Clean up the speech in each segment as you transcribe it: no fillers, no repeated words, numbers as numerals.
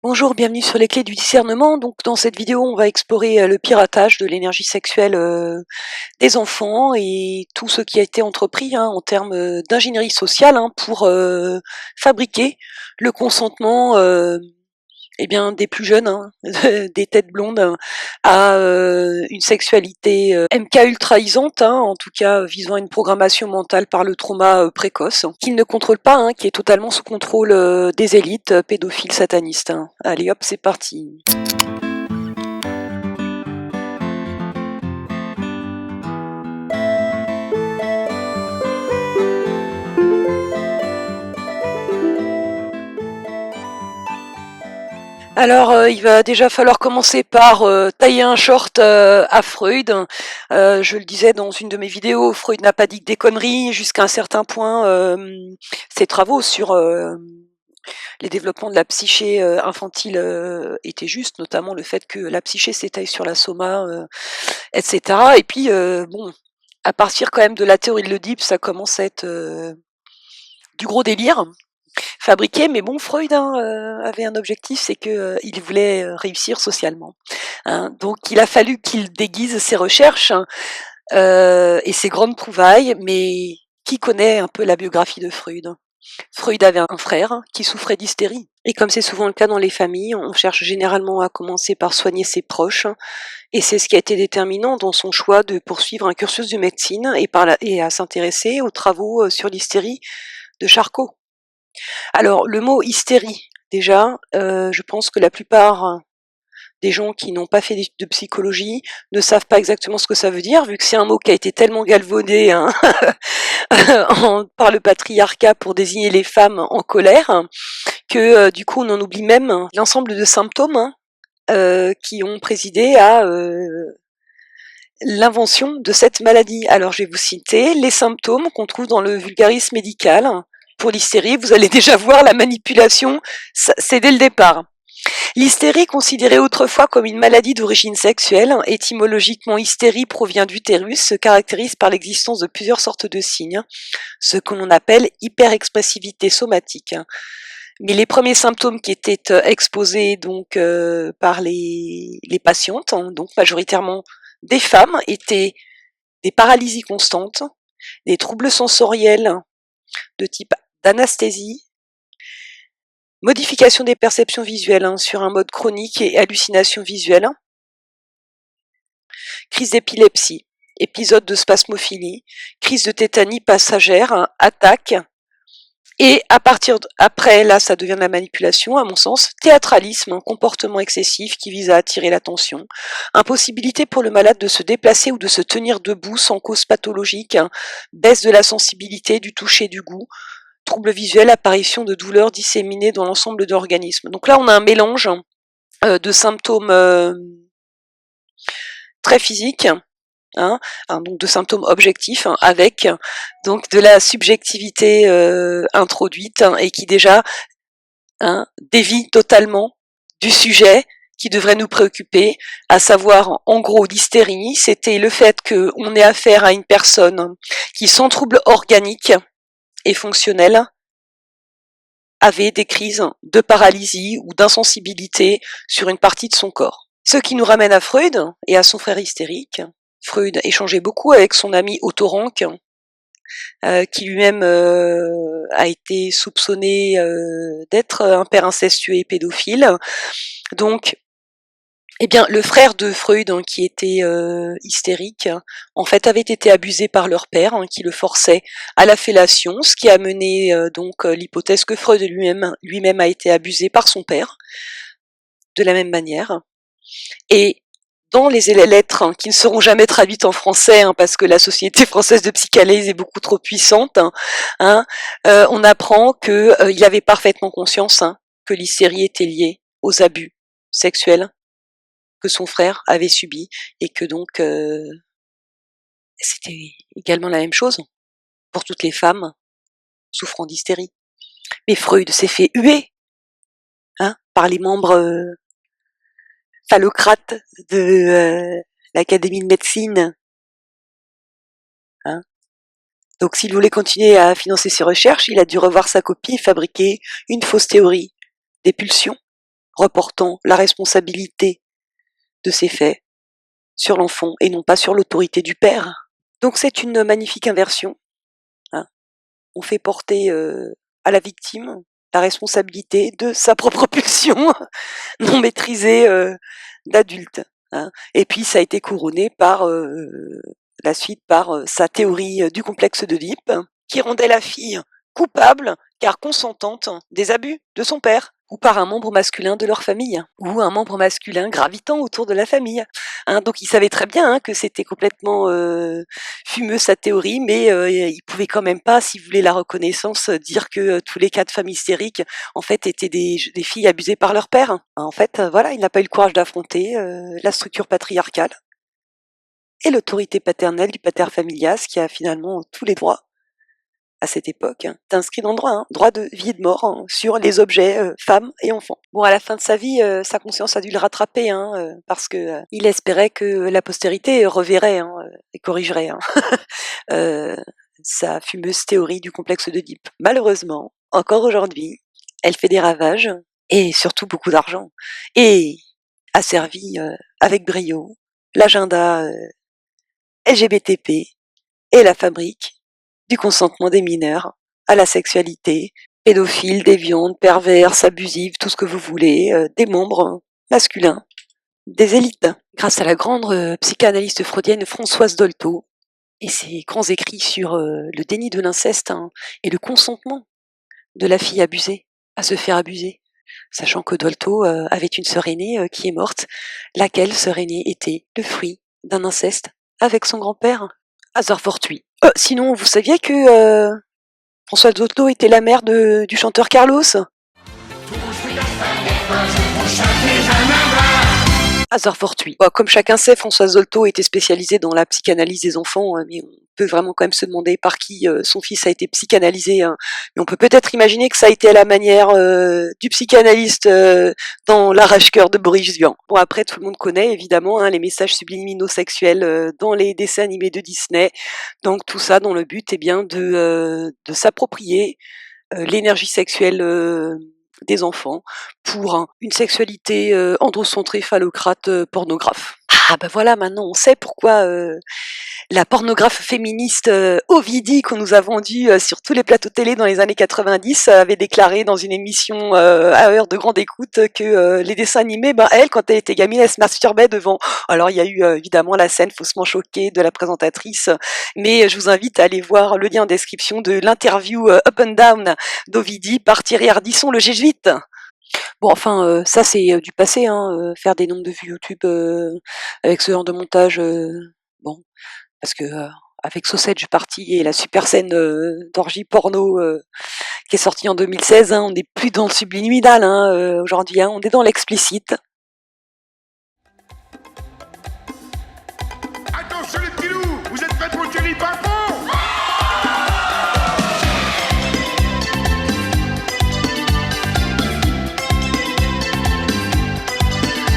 Bonjour, bienvenue sur les clés du discernement. Donc, dans cette vidéo, on va explorer le piratage de l'énergie sexuelle des enfants et tout ce qui a été entrepris en termes d'ingénierie sociale pour fabriquer le consentement des plus jeunes, des têtes blondes, à une sexualité MK ultraisante, en tout cas visant à une programmation mentale par le trauma précoce, qu'ils ne contrôlent pas, qui est totalement sous contrôle des élites pédophiles satanistes. Allez hop, c'est parti. Alors, il va déjà falloir commencer par tailler un short à Freud. Je le disais dans une de mes vidéos, Freud n'a pas dit que des conneries. Jusqu'à un certain point, ses travaux sur les développements de la psyché infantile étaient justes, notamment le fait que la psyché s'étaye sur la soma, etc. Et puis, bon, à partir quand même de la théorie de l'Oedipe, ça commence à être du gros délire fabriqué, mais bon, Freud avait un objectif, c'est que il voulait réussir socialement. Donc, il a fallu qu'il déguise ses recherches et ses grandes trouvailles. Mais qui connaît un peu la biographie de Freud? Freud avait un frère qui souffrait d'hystérie. Et comme c'est souvent le cas dans les familles, on cherche généralement à commencer par soigner ses proches. Et c'est ce qui a été déterminant dans son choix de poursuivre un cursus de médecine et à s'intéresser aux travaux sur l'hystérie de Charcot. Alors, le mot hystérie, déjà, je pense que la plupart des gens qui n'ont pas fait d'études de psychologie ne savent pas exactement ce que ça veut dire, vu que c'est un mot qui a été tellement galvaudé par le patriarcat pour désigner les femmes en colère, que du coup on en oublie même l'ensemble de symptômes qui ont présidé à l'invention de cette maladie. Alors je vais vous citer les symptômes qu'on trouve dans le vulgarisme médical. Pour l'hystérie, vous allez déjà voir la manipulation, c'est dès le départ. L'hystérie, considérée autrefois comme une maladie d'origine sexuelle, étymologiquement hystérie provient d'utérus, se caractérise par l'existence de plusieurs sortes de signes, ce que l'on appelle hyperexpressivité somatique. Mais les premiers symptômes qui étaient exposés donc par les patientes, donc majoritairement des femmes, étaient des paralysies constantes, des troubles sensoriels de type d'anesthésie, modification des perceptions visuelles sur un mode chronique et hallucination visuelle, crise d'épilepsie, épisode de spasmophilie, crise de tétanie passagère, attaque, et après, là, ça devient de la manipulation, à mon sens, théâtralisme, comportement excessif qui vise à attirer l'attention, impossibilité pour le malade de se déplacer ou de se tenir debout sans cause pathologique, baisse de la sensibilité, du toucher, du goût, troubles visuels, apparition de douleurs disséminées dans l'ensemble de l'organisme. Donc là, on a un mélange de symptômes très physiques, donc de symptômes objectifs, avec donc de la subjectivité introduite et qui déjà dévie totalement du sujet qui devrait nous préoccuper, à savoir, en gros, l'hystérie, c'était le fait qu'on ait affaire à une personne qui, sans trouble organique et fonctionnel, avait des crises de paralysie ou d'insensibilité sur une partie de son corps. Ce qui nous ramène à Freud et à son frère hystérique. Freud échangeait beaucoup avec son ami Otto Rank, qui lui-même a été soupçonné d'être un père incestueux et pédophile. Donc, eh bien, le frère de Freud, qui était hystérique, en fait, avait été abusé par leur père, qui le forçait à la fellation, ce qui a mené donc l'hypothèse que Freud lui-même a été abusé par son père, de la même manière. Et dans les lettres qui ne seront jamais traduites en français, parce que la Société française de psychanalyse est beaucoup trop puissante, on apprend qu'il avait parfaitement conscience que l'hystérie était liée aux abus sexuels que son frère avait subis et que donc c'était également la même chose pour toutes les femmes souffrant d'hystérie. Mais Freud s'est fait huer par les membres phallocrates de l'Académie de médecine. Donc s'il voulait continuer à financer ses recherches, il a dû revoir sa copie et fabriquer une fausse théorie des pulsions reportant la responsabilité de ces faits sur l'enfant et non pas sur l'autorité du père. Donc c'est une magnifique inversion, hein. On fait porter à la victime la responsabilité de sa propre pulsion non maîtrisée d'adulte, hein. Et puis ça a été couronné par la suite par sa théorie du complexe d'Oedipe, qui rendait la fille coupable, car consentante, des abus de son père, ou par un membre masculin de leur famille, ou un membre masculin gravitant autour de la famille, hein. Donc il savait très bien, hein, que c'était complètement fumeux sa théorie, mais il pouvait quand même pas, s'il voulait la reconnaissance, dire que tous les cas de femmes hystériques, en fait, étaient des filles abusées par leur père. En fait, voilà, il n'a pas eu le courage d'affronter la structure patriarcale et l'autorité paternelle du pater familias, qui a finalement tous les droits à cette époque. T'es inscrit dans le droit, hein, droit de vie et de mort, hein, sur les objets femmes et enfants. Bon, à la fin de sa vie, sa conscience a dû le rattraper, hein, parce que il espérait que la postérité reverrait, hein, et corrigerait, hein, sa fumeuse théorie du complexe d'Oedipe. Malheureusement, encore aujourd'hui, elle fait des ravages et surtout beaucoup d'argent, et a servi avec brio l'agenda LGBTP et la fabrique du consentement des mineurs à la sexualité, pédophiles, déviantes, perverses, abusives, tout ce que vous voulez, des membres masculins, des élites. Grâce à la grande psychanalyste freudienne Françoise Dolto et ses grands écrits sur le déni de l'inceste, hein, et le consentement de la fille abusée à se faire abuser, sachant que Dolto avait une sœur aînée qui est morte, laquelle sœur aînée était le fruit d'un inceste avec son grand-père. Hasard fortuit. Sinon, vous saviez que Françoise Dolto était la mère du chanteur Carlos? Hasard fortuit. Bon, comme chacun sait, Françoise Dolto était spécialisée dans la psychanalyse des enfants, mais on peut vraiment quand même se demander par qui son fils a été psychanalysé, hein. Mais on peut peut-être imaginer que ça a été à la manière du psychanalyste dans L'arrache-cœur de Boris Vian. Bon, après, tout le monde connaît évidemment, hein, les messages subliminaux sexuels dans les dessins animés de Disney. Donc tout ça dans le but, eh bien, de s'approprier l'énergie sexuelle des enfants pour une sexualité androcentrée, phallocrate, pornographe. Ah bah voilà, maintenant on sait pourquoi la pornographe féministe Ovidie, qu'on nous a vendue sur tous les plateaux télé dans les années 90, avait déclaré dans une émission à heure de grande écoute que les dessins animés, ben elle, quand elle était gamine, elle se masturbait devant. Alors il y a eu évidemment la scène faussement choquée de la présentatrice, mais je vous invite à aller voir le lien en description de l'interview Up and Down d'Ovidie par Thierry Ardisson, le jésuite. Bon, enfin, ça c'est du passé, hein, faire des nombres de vues YouTube avec ce genre de montage, bon, parce que avec Sausage Party et la super scène d'orgie porno qui est sortie en 2016, hein, on n'est plus dans le subliminal, hein, aujourd'hui, hein, on est dans l'explicite. Attention les petits loups, vous êtes prêts pour le Kelly Papon?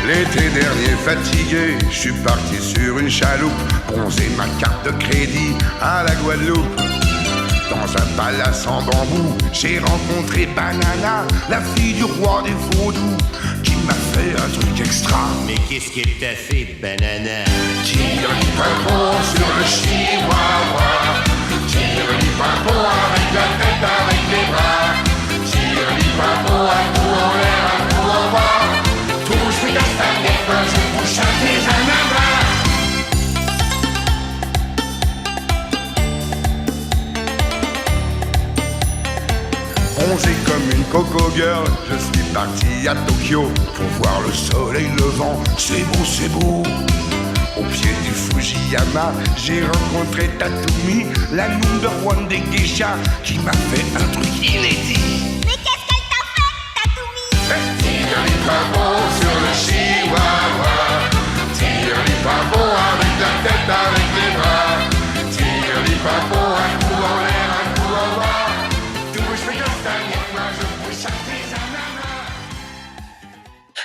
L'été dernier fatigué, je suis parti sur une chaloupe, bronzer ma carte de crédit à la Guadeloupe. Dans un palace en bambou, j'ai rencontré Banana, la fille du roi des vaudous, qui m'a fait un truc extra. Mais qu'est-ce qu'elle t'a fait, Banana? Tire les pimpons sur le chihuahua, tire les pimpons avec la tête, avec les bras, tire les pimpons à coup en l'air, à coup en bas. Touche mes castagnettes, moi je bouche un péjanama. Bronzé comme une coco girl, je suis parti à Tokyo pour voir le soleil levant. C'est beau, c'est beau. Au pied du Fujiyama, j'ai rencontré Tatumi, la number one des geishas, qui m'a fait un truc inédit. Mais qu'est-ce qu'elle t'a fait, Tatumi? Tire les pimpons sur le chihuahua, tire les pimpons avec la tête, avec les bras, tire les pimpons un coup en l'air, un coup en bas. Touche mes castagnettes, moi je bouche un péjanama.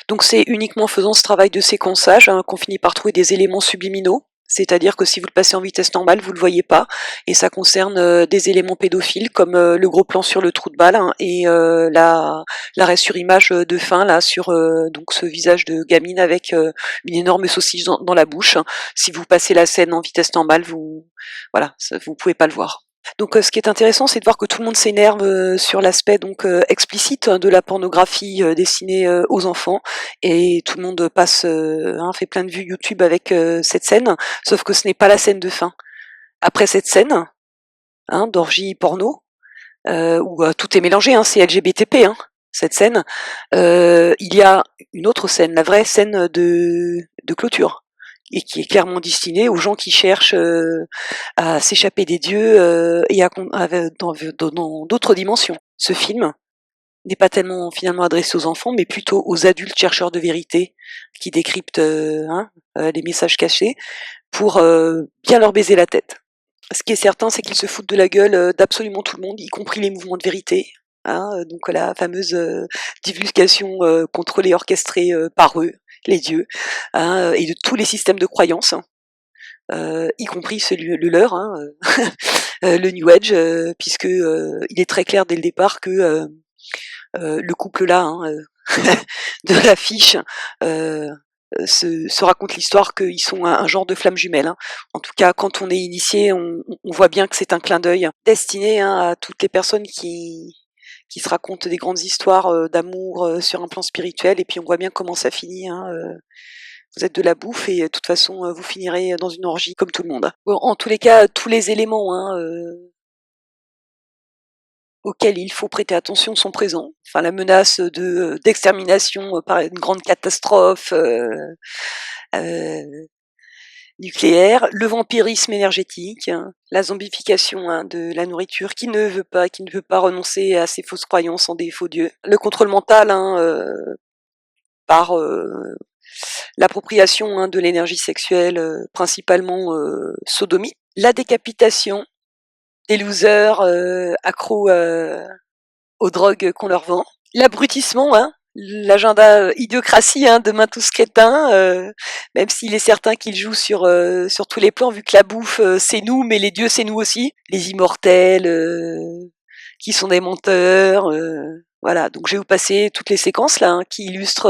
Donc c'est uniquement en faisant ce travail de séquençage, hein, qu'on finit par trouver des éléments subliminaux C'est-à-dire que si vous le passez en vitesse normale, vous le voyez pas, et ça concerne des éléments pédophiles comme le gros plan sur le trou de balle hein, et l'arrêt sur image de fin là sur donc ce visage de gamine avec une énorme saucisse dans la bouche. Si vous passez la scène en vitesse normale, vous pouvez pas le voir. Donc ce qui est intéressant, c'est de voir que tout le monde s'énerve sur l'aspect donc explicite de la pornographie destinée aux enfants, et tout le monde fait plein de vues YouTube avec cette scène, sauf que ce n'est pas la scène de fin. Après cette scène, d'orgie porno, où tout est mélangé, c'est LGBTP, cette scène, il y a une autre scène, la vraie scène de clôture, et qui est clairement destinée aux gens qui cherchent à s'échapper des dieux et dans d'autres dimensions. Ce film n'est pas tellement finalement adressé aux enfants, mais plutôt aux adultes chercheurs de vérité qui décryptent les messages cachés pour bien leur baiser la tête. Ce qui est certain, c'est qu'ils se foutent de la gueule d'absolument tout le monde, y compris les mouvements de vérité. Donc la fameuse divulgation contrôlée, orchestrée par eux, les dieux, et de tous les systèmes de croyances, y compris le leur, le New Age, puisque il est très clair dès le départ que le couple là de l'affiche se raconte l'histoire qu'ils sont un genre de flammes jumelles. En tout cas, quand on est initié, on voit bien que c'est un clin d'œil destiné à toutes les personnes qui se racontent des grandes histoires d'amour sur un plan spirituel, et puis on voit bien comment ça finit. Vous êtes de la bouffe et de toute façon vous finirez dans une orgie comme tout le monde. Bon, en tous les cas, tous les éléments auxquels il faut prêter attention sont présents. Enfin, la menace d'extermination par une grande catastrophe nucléaire, le vampirisme énergétique, la zombification de la nourriture qui ne veut pas renoncer à ses fausses croyances en des faux dieux, le contrôle mental par l'appropriation de l'énergie sexuelle, principalement sodomie, la décapitation des losers accros aux drogues qu'on leur vend, l'abrutissement, l'agenda idiocratie de main tous crétins, même s'il est certain qu'il joue sur tous les plans, vu que la bouffe c'est nous, mais les dieux c'est nous aussi, les immortels qui sont des menteurs, voilà. Donc je vais vous passer toutes les séquences là qui illustrent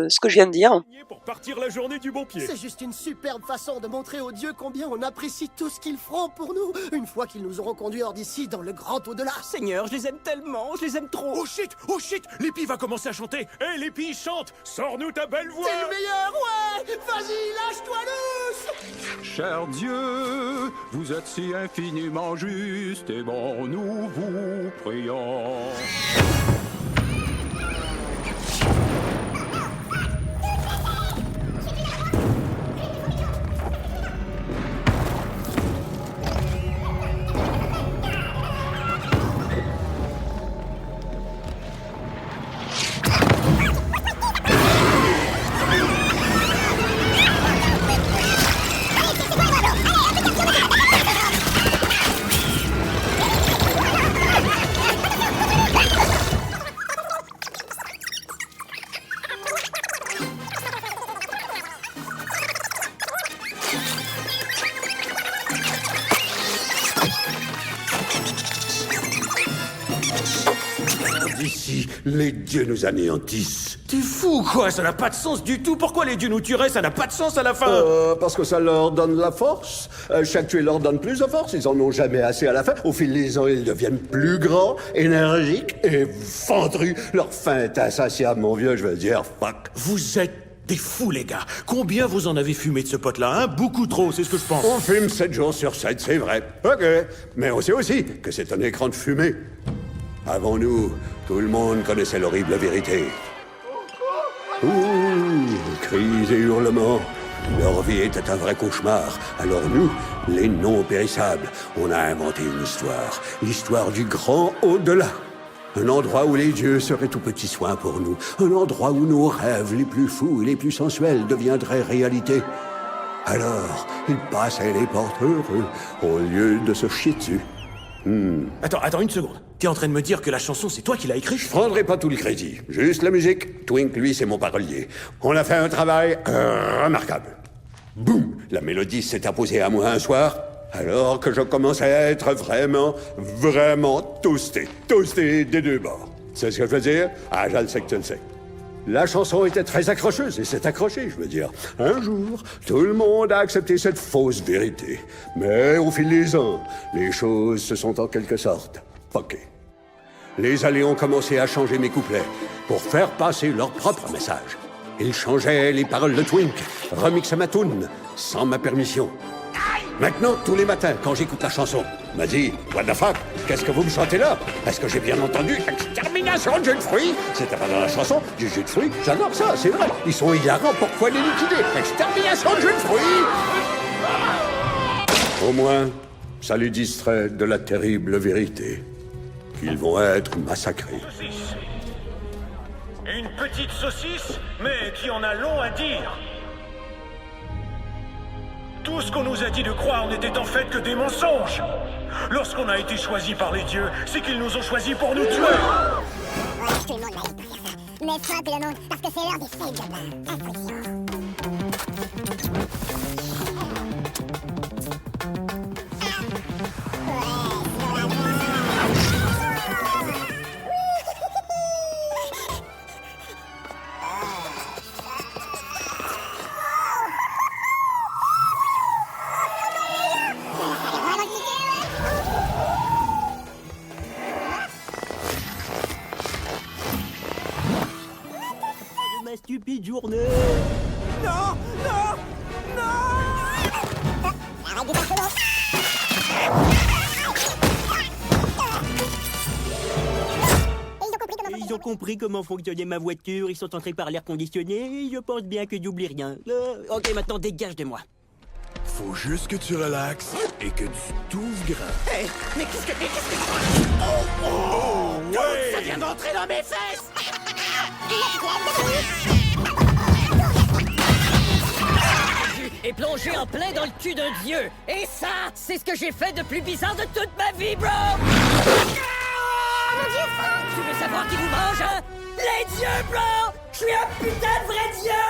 ce que je viens de dire. Pour partir la journée du bon pied. C'est juste une superbe façon de montrer aux dieux combien on apprécie tout ce qu'ils feront pour nous, une fois qu'ils nous auront conduits hors d'ici dans le grand au-delà. Seigneur, je les aime tellement, je les aime trop. Oh shit, Lépi va commencer à chanter. Hé Lépi, chante, sors-nous ta belle voix. C'est le meilleur, ouais. Vas-y, lâche-toi loose. Cher Dieu, vous êtes si infiniment juste et bon, nous vous prions. D'ici, les dieux nous anéantissent. T'es fou quoi, ça n'a pas de sens du tout. Pourquoi les dieux nous tueraient, ça n'a pas de sens à la fin. Parce que ça leur donne la force. Chaque tué leur donne plus de force, ils en ont jamais assez à la fin. Au fil des ans, ils deviennent plus grands, énergiques et ventrus. Leur faim est insatiable, mon vieux, je veux dire, fuck. Vous êtes des fous les gars. Combien vous en avez fumé de ce pote-là, Beaucoup trop, c'est ce que je pense. On fume 7 jours sur 7, c'est vrai. Ok, mais on sait aussi que c'est un écran de fumée. Avant nous, tout le monde connaissait l'horrible vérité. Ouh, cris et hurlements. Leur vie était un vrai cauchemar. Alors nous, les non-périssables, on a inventé une histoire. L'histoire du grand au-delà. Un endroit où les dieux seraient tout petits soins pour nous. Un endroit où nos rêves les plus fous et les plus sensuels deviendraient réalité. Alors, ils passaient les portes heureux au lieu de se chier dessus. Attends une seconde. T'es en train de me dire que la chanson, c'est toi qui l'as écrite? Je prendrai pas tout le crédit, juste la musique. Twink, lui, c'est mon parolier. On a fait un travail remarquable. boum, la mélodie s'est imposée à moi un soir, alors que je commençais à être vraiment toasté des deux bords. C'est ce que je veux dire? Ah, je le sais que tu le sais. La chanson était très accrocheuse, et c'est accroché, je veux dire. Un jour, tout le monde a accepté cette fausse vérité. Mais au fil des ans, les choses se sont en quelque sorte poquées. Les allées ont commencé à changer mes couplets pour faire passer leur propre message. Ils changeaient les paroles de Twink, remixaient ma tune, sans ma permission. Maintenant, tous les matins, quand j'écoute la chanson, m'a dit « What the fuck? Qu'est-ce que vous me chantez là? Est-ce que j'ai bien entendu extermination de jus de fruits? C'était pas dans la chanson, du jus de fruits? J'adore ça, c'est vrai. Ils sont hilarants, pourquoi les liquider? Extermination de jus de fruits !» Au moins, ça les distrait de la terrible vérité. Qu'ils vont être massacrés. Une petite saucisse, mais qui en a long à dire. Tout ce qu'on nous a dit de croire n'était en fait que des mensonges. Lorsqu'on a été choisis par les dieux, c'est qu'ils nous ont choisis pour nous tuer. Tout le monde va aller faire ça. Mais frappe le monde, parce que c'est l'heure des fêtes de bain. Instruction. Ma stupide journée. Arrête de faire ce Ils ont compris comment fonctionnait ma voiture, ils sont entrés par l'air conditionné, et je pense bien que j'oublie rien. Ok, maintenant dégage de moi. Faut juste que tu relaxes et que tu t'ouvres grand. Hey, mais qu'est-ce que... Oh, ouais! Ça vient d'entrer dans mes fesses! Et plongé en plein dans le cul d'un dieu. Et ça, c'est ce que j'ai fait de plus bizarre de toute ma vie, bro! Tu veux savoir qui vous mange, hein? Les dieux, bro! Je suis un putain de vrai dieu!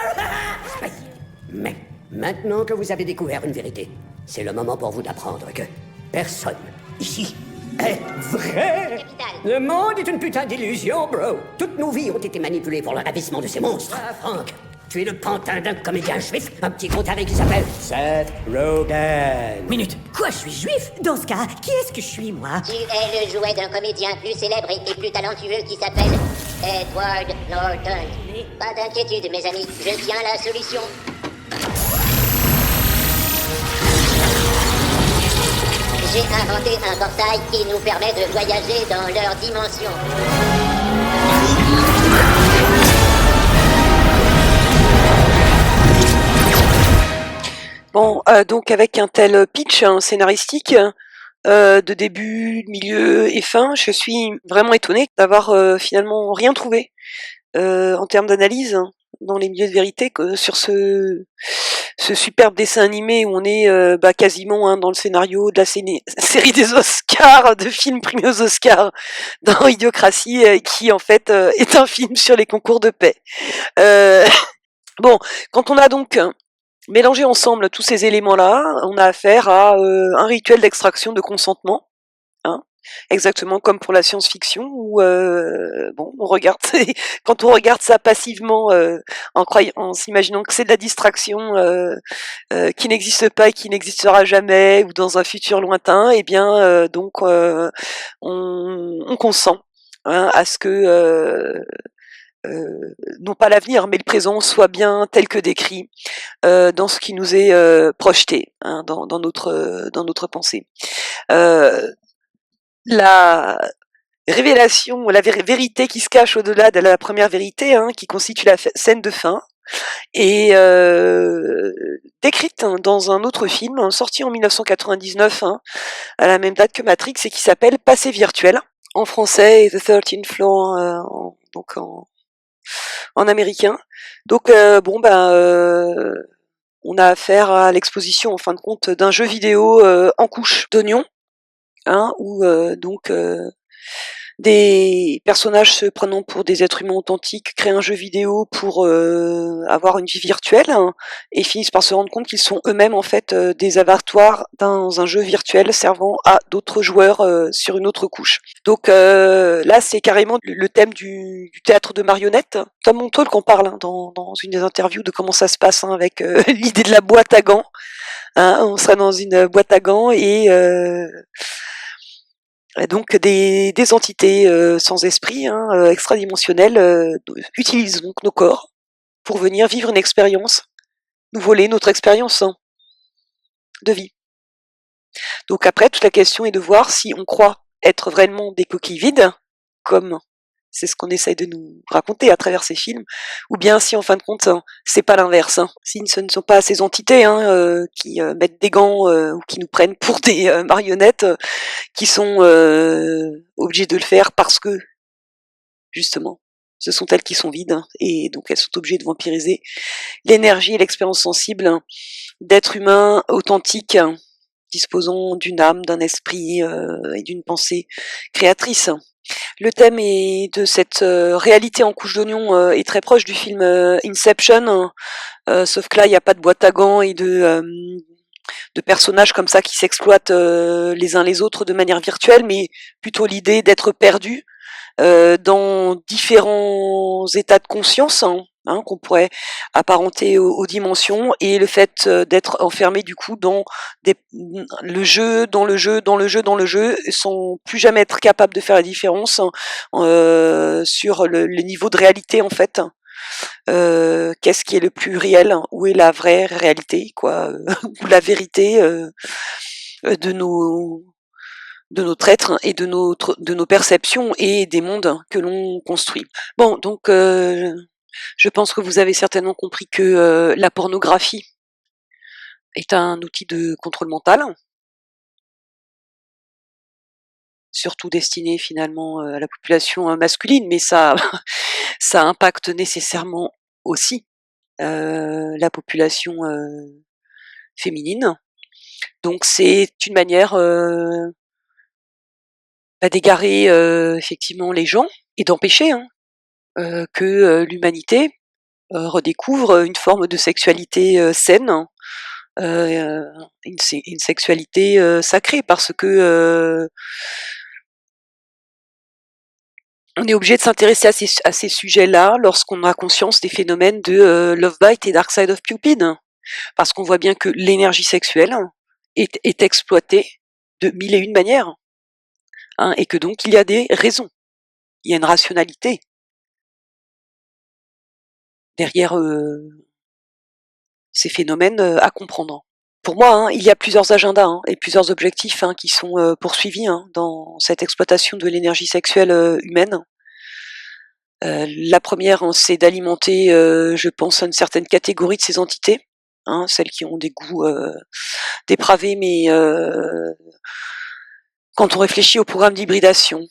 Mais, maintenant que vous avez découvert une vérité, c'est le moment pour vous d'apprendre que personne, ici, est vrai! Le monde est une putain d'illusion, bro! Toutes nos vies ont été manipulées pour le ravissement de ces monstres! Ah, Frank, tu es le pantin d'un comédien juif, un petit gros taré qui s'appelle Seth Rogen! Minute, quoi, je suis juif? Dans ce cas, qui est-ce que je suis, moi? Tu es le jouet d'un comédien plus célèbre et plus talentueux qui s'appelle Edward Norton. Pas d'inquiétude, mes amis, je tiens la solution. J'ai inventé un portail qui nous permet de voyager dans leur dimension. Bon, donc avec un tel pitch scénaristique, de début, milieu et fin, je suis vraiment étonnée d'avoir finalement rien trouvé en termes d'analyse dans les milieux de vérité sur ce superbe dessin animé où on est quasiment dans le scénario de la série des Oscars, de films primés aux Oscars dans Idiocratie, qui en fait est un film sur les concours de paix. Bon, quand on a donc mélangé ensemble tous ces éléments-là, on a affaire à un rituel d'extraction de consentement, hein, exactement comme pour la science-fiction, où bon, on regarde, quand on regarde ça passivement, en s'imaginant que c'est de la distraction qui n'existe pas et qui n'existera jamais, ou dans un futur lointain, et bien donc on consent à ce que non pas l'avenir, mais le présent soit bien tel que décrit dans ce qui nous est projeté, hein, dans notre pensée. La révélation, la vérité qui se cache au-delà de la première vérité, hein, qui constitue la scène de fin, est décrite dans un autre film sorti en 1999, hein, à la même date que Matrix, et qui s'appelle Passé virtuel, en français, et The 13th Floor donc en américain. Donc bon on a affaire à l'exposition en fin de compte d'un jeu vidéo en couche d'oignon, hein, où donc des personnages se prenant pour des êtres humains authentiques créent un jeu vidéo pour avoir une vie virtuelle et finissent par se rendre compte qu'ils sont eux-mêmes en fait des avatars dans un jeu virtuel servant à d'autres joueurs sur une autre couche. Donc là, c'est carrément le thème du théâtre de marionnettes. Tom Montauk en parle dans une des interviews de comment ça se passe avec l'idée de la boîte à gants. On serait dans une boîte à gants et donc des entités sans esprit, extradimensionnelles, utilisent donc nos corps pour venir vivre une expérience, nous voler notre expérience de vie. Donc après, toute la question est de voir si on croit être vraiment des coquilles vides, comme c'est ce qu'on essaye de nous raconter à travers ces films, ou bien si en fin de compte c'est pas l'inverse, si ce ne sont pas ces entités qui mettent des gants ou qui nous prennent pour des marionnettes qui sont obligées de le faire parce que justement ce sont elles qui sont vides et donc elles sont obligées de vampiriser l'énergie et l'expérience sensible d'êtres humains authentiques disposant d'une âme, d'un esprit et d'une pensée créatrice. Le thème de cette réalité en couche d'oignon est très proche du film Inception, sauf que là il n'y a pas de boîte à gants et de personnages comme ça qui s'exploitent les uns les autres de manière virtuelle, mais plutôt l'idée d'être perdu dans différents états de conscience qu'on pourrait apparenter aux dimensions, et le fait d'être enfermé du coup dans le jeu, sans plus jamais être capable de faire la différence sur le niveau de réalité en fait. Qu'est-ce qui est le plus réel, où est la vraie réalité, quoi, ou la vérité de notre être et de nos perceptions et des mondes que l'on construit. Bon, donc je pense que vous avez certainement compris que la pornographie est un outil de contrôle mental, surtout destiné finalement à la population masculine, mais ça impacte nécessairement aussi la population féminine. Donc c'est une manière d'égarer effectivement les gens et d'empêcher que l'humanité redécouvre une forme de sexualité saine, une sexualité sacrée, parce que on est obligé de s'intéresser à ces sujets-là lorsqu'on a conscience des phénomènes de Lovebite et Dark Side of Cupid, parce qu'on voit bien que l'énergie sexuelle est exploitée de mille et une manières, et que donc il y a des raisons, il y a une rationalité derrière ces phénomènes à comprendre. Pour moi, il y a plusieurs agendas et plusieurs objectifs qui sont poursuivis dans cette exploitation de l'énergie sexuelle humaine. La première, c'est d'alimenter, je pense, une certaine catégorie de ces entités, celles qui ont des goûts dépravés, mais quand on réfléchit au programme d'hybridation,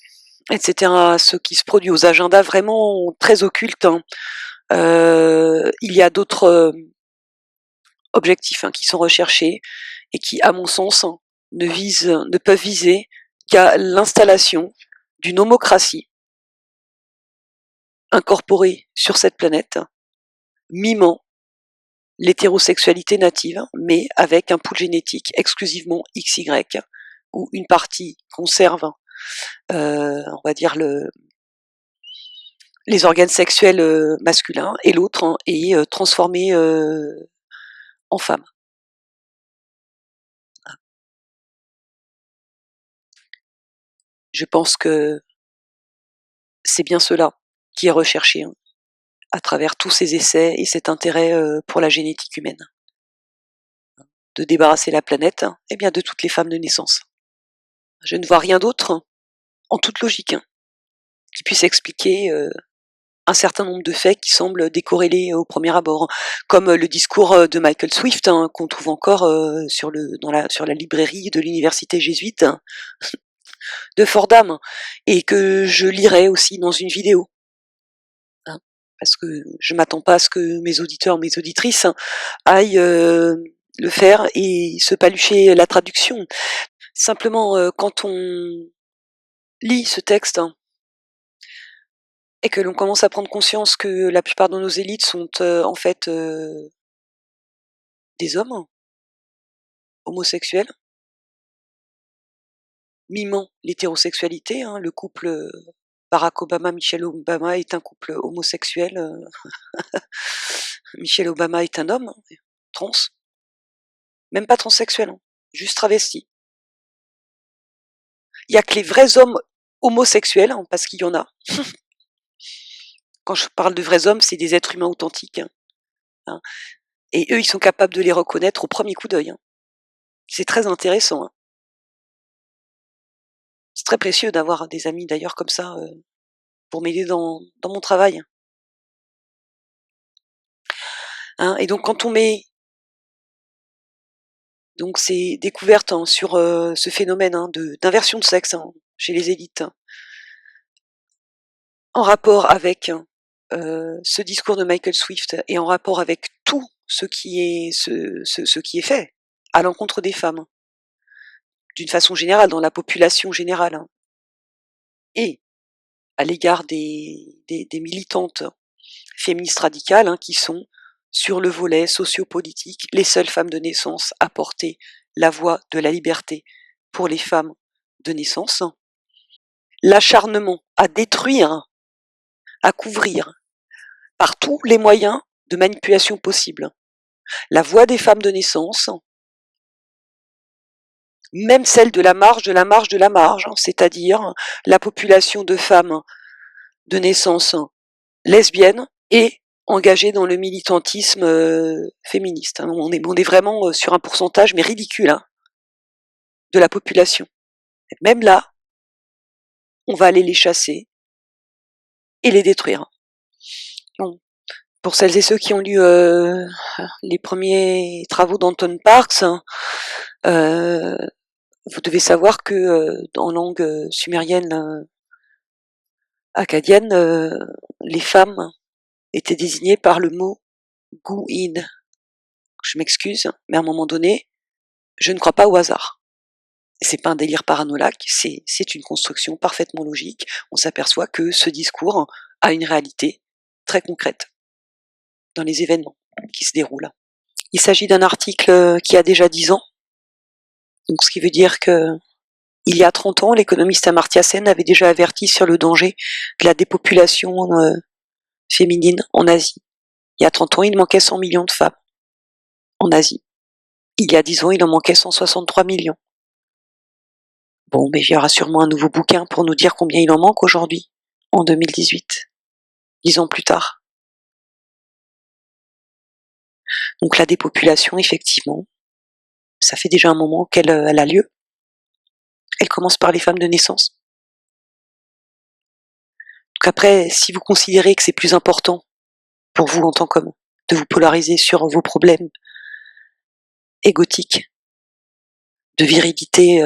etc., ce qui se produit aux agendas vraiment très occultes, il y a d'autres objectifs qui sont recherchés et qui, à mon sens, ne peuvent viser qu'à l'installation d'une homocratie incorporée sur cette planète, mimant l'hétérosexualité native, mais avec un pool génétique exclusivement XY, où une partie conserve, on va dire, les organes sexuels masculins, et l'autre est transformée en femme. Je pense que c'est bien cela qui est recherché à travers tous ces essais et cet intérêt pour la génétique humaine. De débarrasser la planète de toutes les femmes de naissance. Je ne vois rien d'autre, en toute logique, qui puisse expliquer un certain nombre de faits qui semblent décorrélés au premier abord, comme le discours de Michael Swift, qu'on trouve encore sur la librairie de l'université jésuite de Fordham, et que je lirai aussi dans une vidéo, parce que je m'attends pas à ce que mes auditeurs, mes auditrices aillent le faire et se palucher la traduction. Simplement, quand on lit ce texte et que l'on commence à prendre conscience que la plupart de nos élites sont en fait des hommes homosexuels, mimant l'hétérosexualité, hein, le couple Barack Obama-Michelle Obama est un couple homosexuel, Michelle Obama est un homme, trans, même pas transsexuel, hein, juste travesti. Il y a que les vrais hommes homosexuels, hein, parce qu'il y en a. Quand je parle de vrais hommes, c'est des êtres humains authentiques, hein, et eux, ils sont capables de les reconnaître au premier coup d'œil, hein. C'est très intéressant, hein. C'est très précieux d'avoir des amis d'ailleurs comme ça, pour m'aider dans mon travail. Hein, et donc quand on met donc ces découvertes, hein, sur ce phénomène, hein, d'inversion de sexe, hein, chez les élites, hein, en rapport avec ce discours de Michael Swift et en rapport avec tout ce qui est fait à l'encontre des femmes, d'une façon générale, dans la population générale, hein, et à l'égard des militantes féministes radicales, hein, qui sont sur le volet sociopolitique les seules femmes de naissance à porter la voix de la liberté pour les femmes de naissance. L'acharnement à détruire, à couvrir par tous les moyens de manipulation possibles la voix des femmes de naissance, même celle de la marge de la marge de la marge, hein, c'est-à-dire la population de femmes de naissance lesbiennes et engagées dans le militantisme féministe, hein. On est vraiment sur un pourcentage, mais ridicule, hein, de la population. Même là, on va aller les chasser et les détruire. Bon. Pour celles et ceux qui ont lu les premiers travaux d'Anton Parks, vous devez savoir que en langue sumérienne akkadienne, les femmes étaient désignées par le mot Gu'in. Je m'excuse, mais à un moment donné, je ne crois pas au hasard. C'est pas un délire paranoïaque, c'est une construction parfaitement logique. On s'aperçoit que ce discours a une réalité très concrète dans les événements qui se déroulent. Il s'agit d'un article qui a déjà 10 ans, donc ce qui veut dire que il y a 30 ans, l'économiste Amartya Sen avait déjà averti sur le danger de la dépopulation féminine en Asie. Il y a 30 ans, il manquait 100 millions de femmes en Asie. Il y a 10 ans, il en manquait 163 millions. Bon, mais il y aura sûrement un nouveau bouquin pour nous dire combien il en manque aujourd'hui, en 2018, 10 ans plus tard. Donc la dépopulation, effectivement, ça fait déjà un moment qu'elle a lieu. Elle commence par les femmes de naissance. Donc après, si vous considérez que c'est plus important pour vous en tant qu'homme de vous polariser sur vos problèmes égotiques, de virilité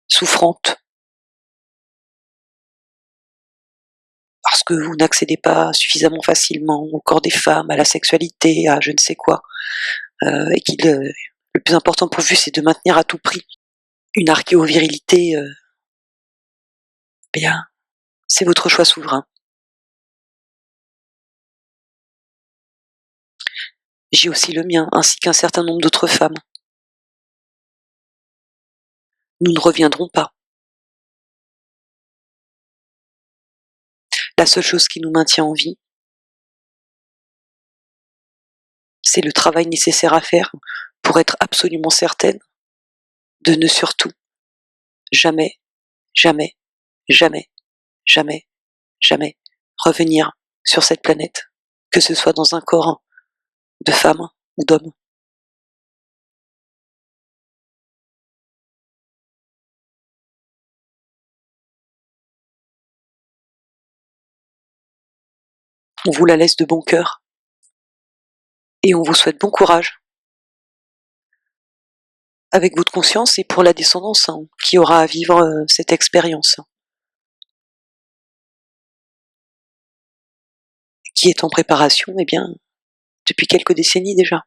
souffrante, parce que vous n'accédez pas suffisamment facilement au corps des femmes, à la sexualité, à je ne sais quoi, et le plus important pour vous, c'est de maintenir à tout prix une archéo-virilité, bien, c'est votre choix souverain. J'ai aussi le mien, ainsi qu'un certain nombre d'autres femmes. Nous ne reviendrons pas. La seule chose qui nous maintient en vie, c'est le travail nécessaire à faire pour être absolument certaine de ne surtout jamais, jamais, jamais, jamais, jamais revenir sur cette planète, que ce soit dans un corps de femme ou d'homme. On vous la laisse de bon cœur et on vous souhaite bon courage avec votre conscience et pour la descendance, hein, qui aura à vivre cette expérience, qui est en préparation, eh bien, depuis quelques décennies déjà.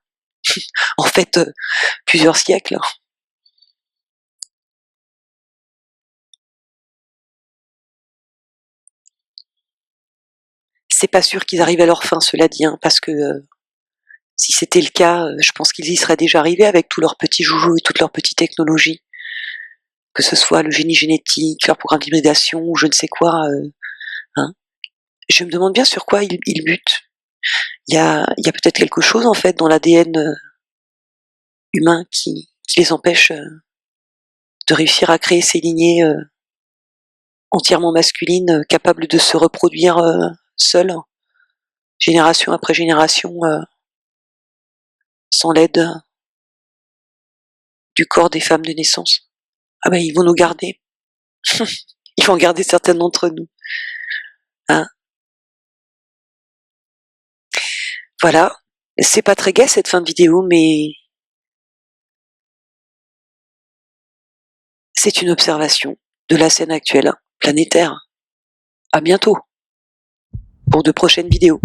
En fait, plusieurs siècles. c'est pas sûr qu'ils arrivent à leur fin, cela dit, hein, parce que si c'était le cas, je pense qu'ils y seraient déjà arrivés avec tous leurs petits joujoux et toutes leurs petites technologies, que ce soit le génie génétique, leur programme d'hybridation ou je ne sais quoi. Hein. Je me demande bien sur quoi ils butent. Il y a peut-être quelque chose en fait dans l'ADN humain qui les empêche de réussir à créer ces lignées entièrement masculines, capables de se reproduire seules, génération après génération, sans l'aide du corps des femmes de naissance. Ah ben ils vont nous garder. Ils vont garder certaines d'entre nous. Hein. Voilà. C'est pas très gai cette fin de vidéo, mais c'est une observation de la scène actuelle, planétaire. À bientôt pour de prochaines vidéos.